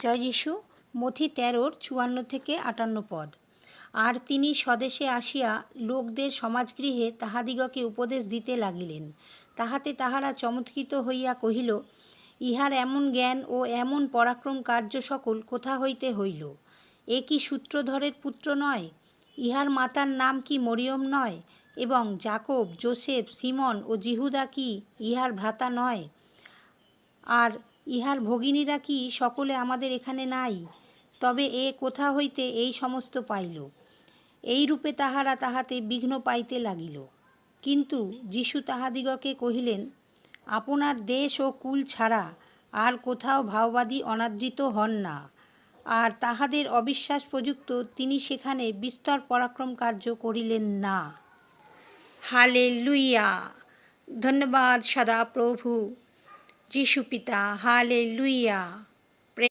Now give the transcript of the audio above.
জয় যিশু। মথি 13:54-58 পদ। আর তিনি স্বদেশে আসিয়া লোকদের সমাজগৃহে তাহাদিগকে উপদেশ দিতে লাগিলেন। তাহাতে তাহারা চমৎকৃত হইয়া কহিল, ইহার এমন জ্ঞান ও এমন পরাক্রম কার্য সকল কোথা হইতে হইল? এ কি সূত্রধরের পুত্র নয়? ইহার মাতার নাম কি মরিয়ম নয়? এবং যাকব, যোসেফ, সিমন ও জিহুদা কি ইহার ভ্রাতা নয়? আর ইহার ভগিনীরা কি সকলে আমাদের এখানে নাই? তবে এ কোথা হইতে এই সমস্ত পাইল? এইরূপে তাহারা তাহাতে বিঘ্ন পাইতে লাগিল। কিন্তু যীশু তাহাদিগকে কহিলেন, আপনার দেশ ও কুল ছাড়া আর কোথাও ভাওবাদী অনাদৃত হন না। আর তাহাদের অবিশ্বাস প্রযুক্ত তিনি সেখানে বিস্তর পরাক্রম কার্য করিলেন না। হালেলুইয়া। ধন্যবাদ সদা প্রভু যীশু পিতা। হালেলুইয়া।